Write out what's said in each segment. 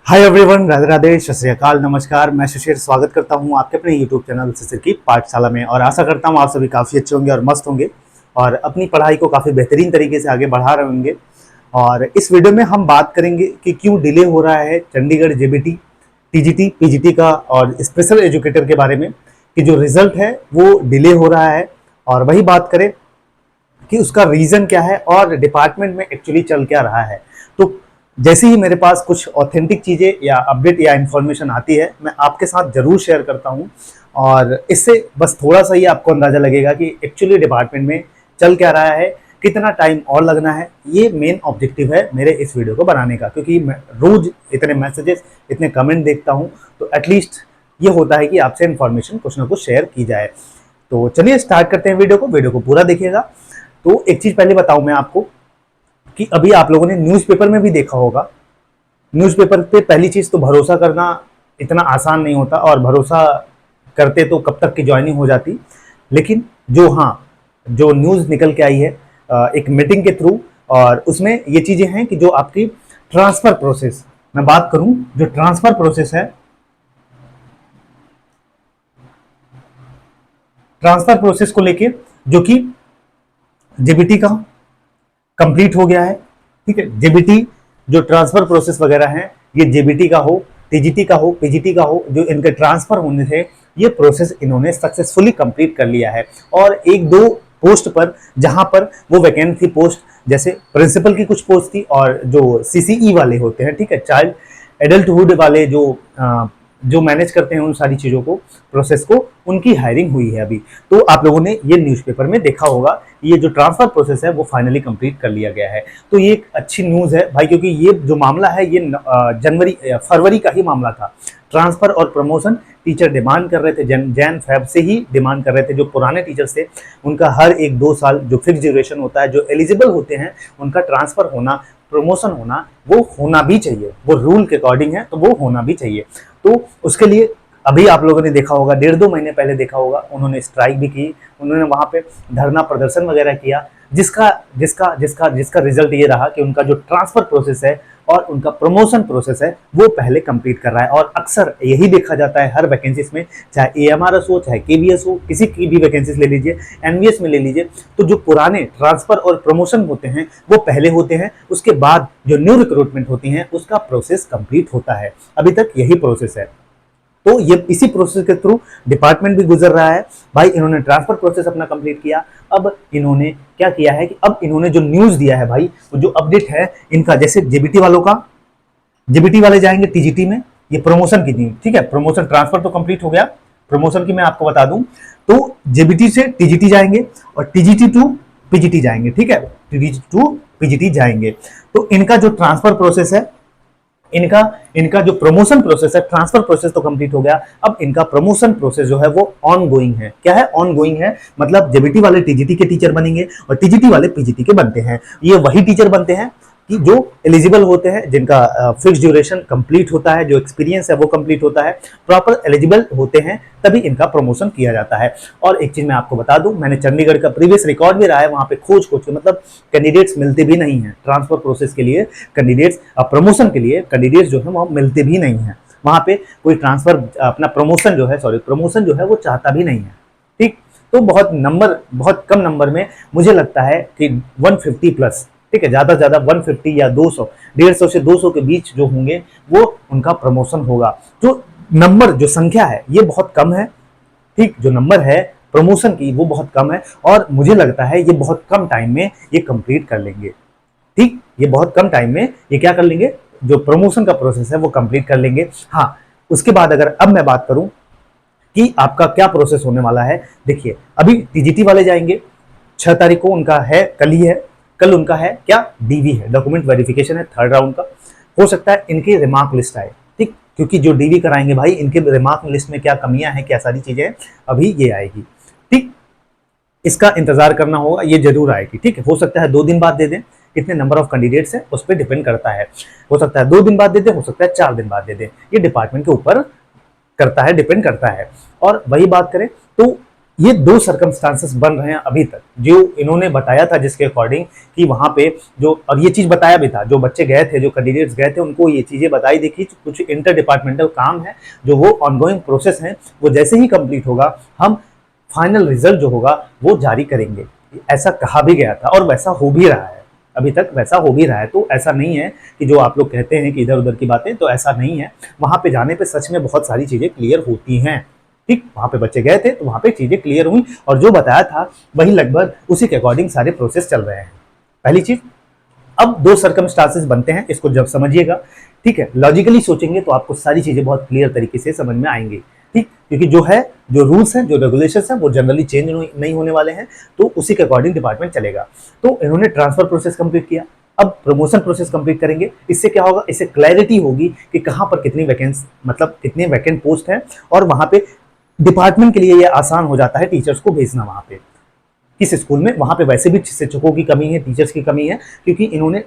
Hi everyone, Radhe Radhe, सत श्री अकाल, नमस्कार। मैं शिशिर स्वागत करता हूं आपके अपने यूट्यूब चैनल शिशिर की पाठशाला में और आशा करता हूं आप सभी काफ़ी अच्छे होंगे और मस्त होंगे और अपनी पढ़ाई को काफ़ी बेहतरीन तरीके से आगे बढ़ा रहे होंगे। और इस वीडियो में हम बात करेंगे कि क्यों डिले हो रहा है चंडीगढ़ जेबीटी, टीजीटी, पीजीटी का और स्पेशल एजुकेटर के बारे में, कि जो रिजल्ट है वो डिले हो रहा है। और वही बात करें कि उसका रीज़न क्या है और डिपार्टमेंट में एक्चुअली चल क्या रहा है। तो जैसे ही मेरे पास कुछ ऑथेंटिक चीज़ें या अपडेट या इन्फॉर्मेशन आती है, मैं आपके साथ ज़रूर शेयर करता हूँ। और इससे बस थोड़ा सा ही आपको अंदाज़ा लगेगा कि एक्चुअली डिपार्टमेंट में चल क्या रहा है, कितना टाइम और लगना है। ये मेन ऑब्जेक्टिव है मेरे इस वीडियो को बनाने का, क्योंकि मैं रोज़ इतने मैसेजेस, इतने कमेंट देखता हूँ, तो एटलीस्ट ये होता है कि आपसे इन्फॉर्मेशन कुछ ना कुछ शेयर की जाए। तो चलिए स्टार्ट करते हैं वीडियो को पूरा देखिएगा। तो एक चीज़ पहले बताऊँ मैं आपको कि अभी आप लोगों ने न्यूज़पेपर में भी देखा होगा। न्यूज़पेपर पे पहली चीज़ तो भरोसा करना इतना आसान नहीं होता, और भरोसा करते तो कब तक की ज्वाइनिंग हो जाती। लेकिन जो न्यूज़ निकल के आई है एक मीटिंग के थ्रू, और उसमें ये चीज़ें हैं कि जो आपकी ट्रांसफ़र प्रोसेस, मैं बात करूं जो ट्रांसफ़र प्रोसेस है, ट्रांसफ़र प्रोसेस को लेके जो कि जेबीटी का कंप्लीट हो गया है। ठीक है, जेबीटी जो ट्रांसफर प्रोसेस वगैरह है, ये जेबीटी का हो, टीजीटी का हो, पीजीटी का हो, जो इनके ट्रांसफर होने थे, ये प्रोसेस इन्होंने सक्सेसफुली कंप्लीट कर लिया है। और एक दो पोस्ट पर, जहां पर वो वैकेंट थी पोस्ट, जैसे प्रिंसिपल की कुछ पोस्ट थी, और जो सीसीई वाले होते हैं, ठीक है, चाइल्ड एडल्टहुड वाले जो मैनेज करते हैं उन सारी चीज़ों को, प्रोसेस को, उनकी हायरिंग हुई है अभी। तो आप लोगों ने ये न्यूज़पेपर में देखा होगा, ये जो ट्रांसफर प्रोसेस है वो फाइनली कंप्लीट कर लिया गया है। तो ये एक अच्छी न्यूज़ है भाई, क्योंकि ये जो मामला है ये फरवरी का ही मामला था। ट्रांसफर और प्रमोशन टीचर डिमांड कर रहे थे, जैन फेब से ही डिमांड कर रहे थे। जो पुराने टीचर्स थे उनका हर एक 2 साल जो फिक्स ड्यूरेशन होता है, जो एलिजिबल होते हैं, उनका ट्रांसफर होना, प्रमोशन होना, वो होना भी चाहिए। वो रूल के अकॉर्डिंग है, तो वो होना भी चाहिए। तो उसके लिए अभी आप लोगों ने देखा होगा, 1.5-2 महीने पहले देखा होगा, उन्होंने स्ट्राइक भी की, उन्होंने वहां पे धरना प्रदर्शन वगैरह किया, जिसका जिसका जिसका जिसका रिजल्ट ये रहा कि उनका जो ट्रांसफर प्रोसेस है और उनका प्रमोशन प्रोसेस है वो पहले कंप्लीट कर रहा है। और अक्सर यही देखा जाता है हर वैकेंसीज में, चाहे एएमआरएस हो, चाहे केवीएस हो, किसी की भी वैकेंसीज ले लीजिए, एनवीएस में ले लीजिए, तो जो पुराने ट्रांसफर और प्रमोशन होते हैं वो पहले होते हैं, उसके बाद जो न्यू रिक्रूटमेंट होती है उसका प्रोसेस कंप्लीट होता है। अभी तक यही प्रोसेस है। तो ये इसी प्रोसेस के थ्रू डिपार्टमेंट भी गुजर रहा है भाई। इन्होंने ट्रांसफर प्रोसेस अपना कंप्लीट किया। अब इन्होंने क्या किया है कि अब इन्होंने जो न्यूज़ दिया है भाई, वो जो अपडेट है इनका, जैसे जेबीटी वालों का, जेबीटी वाले जाएंगे टीजीटी में, ये प्रमोशन की न्यूज, ठीक है, प्रमोशन ट्रांसफर तो कंप्लीट हो गया, प्रमोशन की मैं आपको बता दूं, तो जेबीटी से टीजीटी जाएंगे और टीजीटी टू पीजीटी जाएंगे, ठीक है, टीजीटी टू पीजीटी जाएंगे। तो इनका जो ट्रांसफर प्रोसेस है, इनका इनका जो प्रमोशन प्रोसेस है, ट्रांसफर प्रोसेस तो कंप्लीट हो गया, अब इनका प्रमोशन प्रोसेस जो है वो ऑन गोइंग है। क्या है? ऑन गोइंग है, मतलब जेबीटी वाले टीजीटी के टीचर बनेंगे और टीजीटी वाले पीजीटी के बनते हैं। ये वही टीचर बनते हैं कि जो एलिजिबल होते हैं, जिनका फिक्स ड्यूरेशन कंप्लीट होता है, जो एक्सपीरियंस है वो कंप्लीट होता है, प्रॉपर एलिजिबल होते हैं, तभी इनका प्रमोशन किया जाता है। और एक चीज मैं आपको बता दूं, मैंने चंडीगढ़ का प्रीवियस रिकॉर्ड भी रहा है, वहां पे खोज खोज के, मतलब कैंडिडेट्स मिलते भी नहीं है ट्रांसफर प्रोसेस के लिए, कैंडिडेट्स प्रमोशन के लिए कैंडिडेट्स जो है वो मिलते भी नहीं है। वहां पे कोई ट्रांसफर अपना प्रमोशन जो है, सॉरी, प्रमोशन जो है वो चाहता भी नहीं है। ठीक, तो बहुत कम नंबर में, मुझे लगता है कि 150 प्लस, ठीक है, ज्यादा से ज्यादा 150 या 200, 150 से 200 के बीच जो होंगे वो उनका प्रमोशन होगा। जो नंबर, जो संख्या है, ये बहुत कम है। ठीक, जो नंबर है प्रमोशन की वो बहुत कम है, और मुझे लगता है ये बहुत कम टाइम में ये कंप्लीट कर लेंगे। ठीक, ये बहुत कम टाइम में ये क्या कर लेंगे, जो प्रमोशन का प्रोसेस है वो कंप्लीट कर लेंगे। हाँ, उसके बाद अगर अब मैं बात करूं कि आपका क्या प्रोसेस होने वाला है, देखिए, अभी टीजीटी वाले जाएंगे, 6 तारीख को उनका है, कल ही है, कल उनका है क्या, डीवी है, डॉक्यूमेंट वेरिफिकेशन है, 3rd राउंड का। हो सकता है इनकी रिमार्क लिस्ट आए, ठीक, क्योंकि जो डीवी कराएंगे भाई, इनके रिमार्क लिस्ट में क्या कमियां हैं, क्या सारी चीजें हैं, अभी ये आएगी। ठीक, इसका इंतजार करना होगा, ये जरूर आएगी। ठीक है, हो सकता है 2 दिन बाद दे दें, कितने नंबर ऑफ कैंडिडेट्स हैं उस पर डिपेंड करता है। हो सकता है 2 दिन बाद दे दें, हो सकता है 4 दिन बाद दे दें, ये डिपार्टमेंट के ऊपर करता है, डिपेंड करता है। और वही बात करें तो ये दो सर्कमस्टांसेस बन रहे हैं अभी तक, जो इन्होंने बताया था जिसके अकॉर्डिंग कि वहां पे जो, और ये चीज बताया भी था, जो बच्चे गए थे, जो कैंडिडेट्स गए थे, उनको ये चीजें बताई देखी, कुछ इंटर डिपार्टमेंटल काम है जो वो ऑनगोइंग प्रोसेस है, वो जैसे ही कंप्लीट होगा हम फाइनल रिजल्ट जो होगा वो जारी करेंगे, ऐसा कहा भी गया था और वैसा हो भी रहा है, अभी तक वैसा हो भी रहा है। तो ऐसा नहीं है कि जो आप लोग कहते हैं कि इधर उधर की बातें, तो ऐसा नहीं है। वहां पे जाने पे सच में बहुत सारी चीजें क्लियर होती हैं। ठीक, वहां पे बच्चे गए थे तो वहां पे चीजें क्लियर हुई और जो बताया था वही लगभग उसी के अकॉर्डिंग सारे प्रोसेस चल रहे हैं। पहली चीज, अब दो सर्कमस्टांसेस बनते हैं, इसको जब समझिएगा, ठीक है, लॉजिकली सोचेंगे तो आपको सारी चीजें बहुत क्लियर तरीके से समझ में आएंगी। ठीक, क्योंकि जो है, जो रूल्स हैं, जो रेगुलेशंस हैं, वो जनरली चेंज नहीं होने वाले हैं, तो उसी के अकॉर्डिंग डिपार्टमेंट चलेगा। तो इन्होंने ट्रांसफर प्रोसेस कंप्लीट किया, अब प्रमोशन प्रोसेस कंप्लीट करेंगे। इससे क्या होगा, इससे क्लैरिटी होगी कि कहां पर कितनी वैकेंसी, मतलब कितने वैकेंट पोस्ट हैं, और वहां पे डिपार्टमेंट के लिए ये आसान हो जाता है टीचर्स को भेजना वहां पे किस स्कूल में। वहां पे वैसे भी शिक्षकों की कमी है, टीचर्स की कमी है, क्योंकि इन्होंने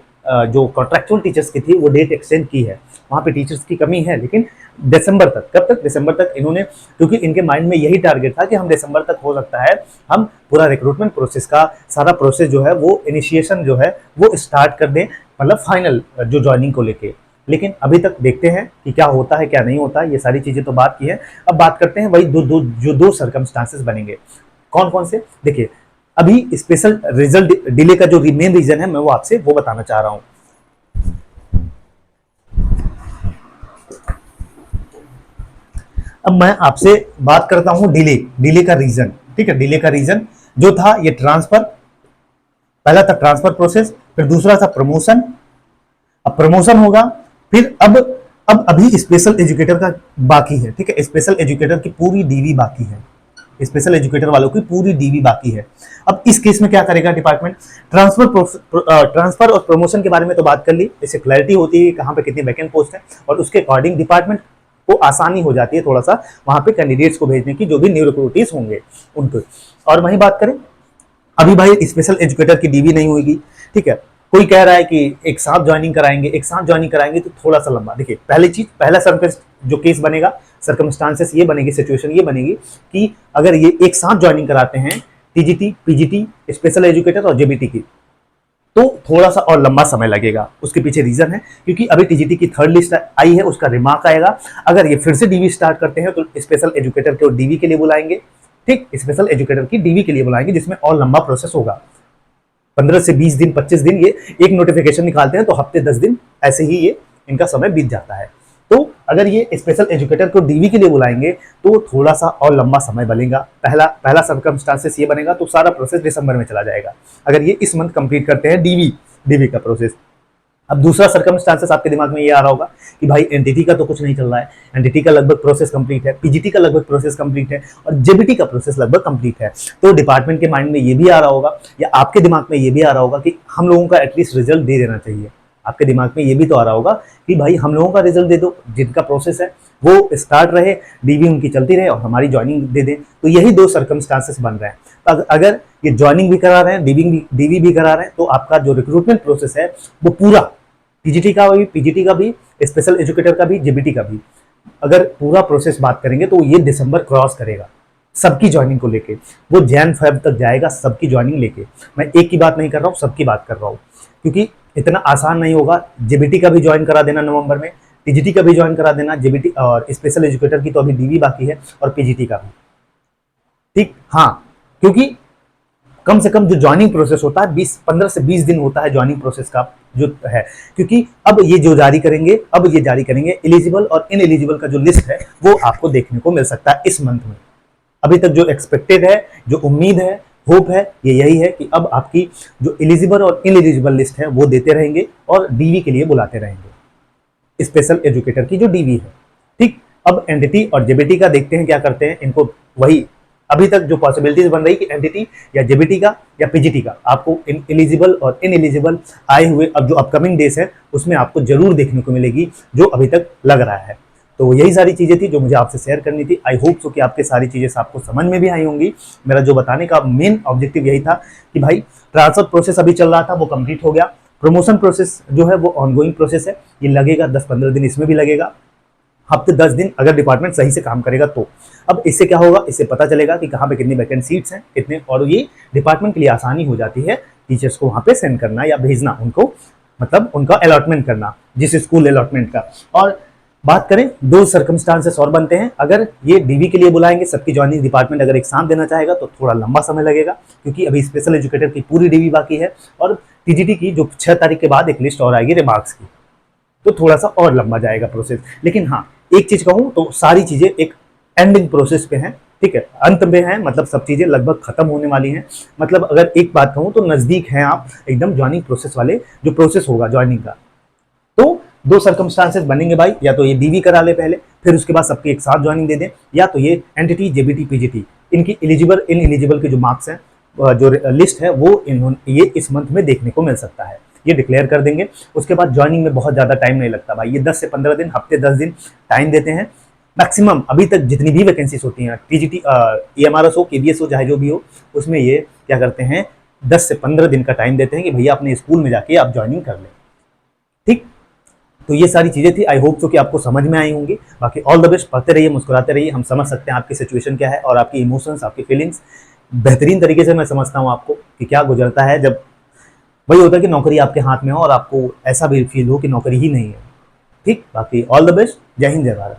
जो कॉन्ट्रैक्चुअल टीचर्स की थी वो डेट एक्सटेंड की है, वहां पे टीचर्स की कमी है। लेकिन दिसंबर तक, कब तक, दिसंबर तक इन्होंने, क्योंकि इनके माइंड में यही टारगेट था कि हम दिसंबर तक हो सकता है हम पूरा रिक्रूटमेंट प्रोसेस का सारा प्रोसेस जो है वो इनिशिएशन जो है वो स्टार्ट कर दें, मतलब फाइनल जो ज्वाइनिंग को लेके। लेकिन अभी तक देखते हैं कि क्या होता है क्या नहीं होता है, ये सारी चीजें तो बात की है। अब बात करते हैं वही दो सर्कमस्टांसेस बनेंगे, कौन कौन से, देखिए अभी स्पेशल रिजल्ट डिले का जो मेन रीजन है मैं वो आपसे वो बताना चाह रहा हूं। अब मैं आपसे बात करता हूं डिले का रीजन। ठीक है, डिले का रीजन जो था ये ट्रांसफर, पहला था ट्रांसफर प्रोसेस, फिर दूसरा था प्रमोशन। अब प्रमोशन होगा, फिर अब अभी स्पेशल एजुकेटर का बाकी है। ठीक है, स्पेशल एजुकेटर की पूरी डीवी बाकी है, स्पेशल एजुकेटर वालों की पूरी डीवी बाकी है। अब इस केस में क्या करेगा डिपार्टमेंट, ट्रांसफर और प्रमोशन के बारे में तो बात कर ली, इससे क्लैरिटी होती है कहां पे कितनी वैकेंट पोस्ट है, और उसके अकॉर्डिंग डिपार्टमेंट को आसानी हो जाती है थोड़ा सा वहां पे कैंडिडेट्स को भेजने की, जो भी न्यू रिक्रूटीज होंगे उनको। और वहीं बात करें, अभी भाई स्पेशल एजुकेटर की डीवी नहीं होगी। ठीक है, कोई कह रहा है कि एक साथ ज्वाइनिंग कराएंगे, एक साथ ज्वाइनिंग कराएंगे तो थोड़ा सा लंबा। देखिए पहली चीज, पहला जो केस बनेगा, सर्कमस्टांसेस ये बनेगी, सिचुएशन ये बनेगी कि अगर ये एक साथ ज्वाइनिंग कराते हैं टीजीटी, पीजीटी, स्पेशल एजुकेटर और जेबीटी की, तो थोड़ा सा और लंबा समय लगेगा। उसके पीछे रीजन है क्योंकि अभी टीजीटी की थर्ड लिस्ट आई है, उसका रिमार्क आएगा। अगर ये फिर से डीवी स्टार्ट करते हैं तो स्पेशल एजुकेटर को डीवी के लिए बुलाएंगे। ठीक, स्पेशल एजुकेटर की डीवी के लिए बुलाएंगे, जिसमें और लंबा प्रोसेस होगा, 15 से 20 दिन, 25 दिन। ये एक नोटिफिकेशन निकालते हैं तो हफ्ते 10 दिन ऐसे ही ये इनका समय बीत जाता है। तो अगर ये स्पेशल एजुकेटर को डीवी के लिए बुलाएंगे तो थोड़ा सा और लंबा समय बनेगा। पहला सर्कमस्टांसेस ये बनेगा तो सारा प्रोसेस दिसंबर में चला जाएगा, अगर ये इस मंथ कंप्लीट करते हैं डीवी का प्रोसेस। अब दूसरा सर्कमस्टांसेस आपके दिमाग में ये आ रहा होगा कि भाई एनटीटी का तो कुछ नहीं चल रहा है, एनटीटी का लगभग प्रोसेस कंप्लीट है, पीजीटी का लगभग प्रोसेस कंप्लीट है, और जेबीटी का प्रोसेस लगभग कंप्लीट है। तो डिपार्टमेंट के माइंड में ये भी आ रहा होगा, या आपके दिमाग में ये भी आ रहा होगा कि हम लोगों का एटलीस्ट रिजल्ट दे देना चाहिए। आपके दिमाग में ये भी तो आ रहा होगा कि भाई हम लोगों का रिजल्ट दे दो, जिनका प्रोसेस है वो स्टार्ट रहे, डीवी उनकी चलती रहे और हमारी ज्वाइनिंग दे दें। तो यही दो सर्कमस्टांसेस बन रहे हैं। तो अगर ये ज्वाइनिंग भी करा रहे हैं, डीवी भी करा रहे हैं, तो आपका जो रिक्रूटमेंट प्रोसेस है वो पूरा, टीजीटी का भी, पीजीटी का भी, स्पेशल एजुकेटर का भी, जेबीटी का भी, अगर पूरा प्रोसेस बात करेंगे तो ये दिसंबर क्रॉस करेगा सबकी ज्वाइनिंग को लेके। वो जैन फेब तक जाएगा सबकी ज्वाइनिंग लेके। मैं एक की बात नहीं कर रहा हूँ, सबकी बात कर रहा हूँ, क्योंकि इतना आसान नहीं होगा। जेबीटी का भी ज्वाइन करा देना नवंबर में, टीजीटी का भी ज्वाइन करा देना, जेबीटी और स्पेशल एजुकेटर की तो अभी डीवी बाकी है, और पीजीटी का भी। ठीक, हाँ, क्योंकि कम से कम जो ज्वाइनिंग प्रोसेस होता है 15 से 20 दिन होता है ज्वाइनिंग प्रोसेस का जो है। क्योंकि अब ये जो जारी करेंगे एलिजिबल और इनएलिजिबल का जो लिस्ट है वो आपको देखने को मिल सकता है इस मंथ में। अभी तक जो एक्सपेक्टेड है, जो उम्मीद है, होप है, ये यही है कि अब आपकी जो एलिजिबल और इनएलिजिबल लिस्ट है वो देते रहेंगे और डीवी के लिए बुलाते रहेंगे, स्पेशल एजुकेटर की जो डीवी है। ठीक, अब एनटीटी और जेबीटी का देखते हैं क्या करते हैं। इनको वही अभी तक जो पॉसिबिलिटीज बन रही कि एनटीटी या जेबीटी का या पीजीटी का, आपको एलिजिबल और इनएलिजिबल आए हुए अब जो अपकमिंग डेज है उसमें आपको जरूर देखने को मिलेगी, जो अभी तक लग रहा है। तो यही सारी चीजें थी जो मुझे आपसे शेयर करनी थी। आई होप सो कि आपके सारी चीजें आपको समझ में भी आई होंगी। मेरा जो बताने का मेन ऑब्जेक्टिव यही था कि भाई ट्रांसफर प्रोसेस अभी चल रहा था वो कंप्लीट हो गया, प्रमोशन प्रोसेस जो है वो ऑनगोइंग प्रोसेस है, ये लगेगा 10-15 दिन, इसमें भी लगेगा। हफ्ते 10 दिन अगर डिपार्टमेंट सही से काम करेगा तो। अब इससे क्या होगा, इससे पता चलेगा कि कहाँ पे कितनी वैकेंट सीट्स हैं कितने, और ये डिपार्टमेंट के लिए आसानी हो जाती है टीचर्स को वहाँ पे सेंड करना या भेजना उनको, मतलब उनका अलॉटमेंट करना जिस स्कूल अलॉटमेंट का। और बात करें, दो सर्कमस्टांसेस और बनते हैं। अगर ये डीवी के लिए बुलाएंगे, सबकी ज्वाइनिंग डिपार्टमेंट अगर एक साथ देना चाहेगा तो थोड़ा लंबा समय लगेगा, क्योंकि अभी स्पेशल एजुकेटर की पूरी डीवी बाकी है, और टीजीटी की जो 6 तारीख के बाद एक लिस्ट और आएगी रिमार्क्स की, तो थोड़ा सा और लंबा जाएगा प्रोसेस। लेकिन हाँ, एक चीज कहूँ तो सारी चीजें एक एंडिंग प्रोसेस पे हैं, ठीक है, अंत में है, मतलब सब चीजें लगभग खत्म होने वाली हैं। मतलब अगर एक बात कहूँ तो नजदीक हैं आप एकदम ज्वाइनिंग प्रोसेस वाले, जो प्रोसेस होगा ज्वाइनिंग का। तो दो सर्कमस्टांसेस बनेंगे भाई, या तो ये डीवी करा ले पहले, फिर उसके बाद सबके एक साथ ज्वाइनिंग दे दें, या तो ये एनटीटी जेबीटी पीजीटी इनकी एलिजिबल इन एलिजिबल के जो मार्क्स हैं, जो लिस्ट है वो ये इस मंथ में देखने को मिल सकता है, ये डिक्लेयर कर देंगे। उसके बाद ज्वाइनिंग में बहुत ज़्यादा टाइम नहीं लगता भाई, ये 10 से 15 दिन, हफ्ते 10 दिन टाइम देते हैं मैक्सिमम। अभी तक जितनी भी वैकेंसीज होती हैं टीजीटी ईएमआरएस हो केबीएस हो चाहे जो भी हो, उसमें ये क्या करते हैं 10 से 15 दिन का टाइम देते हैं कि भैया अपने स्कूल में जाके आप ज्वाइनिंग कर लें। ठीक, तो ये सारी चीज़ें थी, आई होप सो कि आपको समझ में आई होंगी। बाकी ऑल द बेस्ट, पढ़ते रहिए, मुस्कुराते रहिए, हम समझ सकते हैं आपकी सिचुएशन क्या है और आपकी इमोशंस, आपकी फीलिंग्स बेहतरीन तरीके से मैं समझता हूँ आपको कि क्या गुजरता है जब वही होता है कि नौकरी आपके हाथ में हो और आपको ऐसा भी फील हो कि नौकरी ही नहीं है। ठीक, बाकी ऑल द बेस्ट, जय हिंद जय भारत।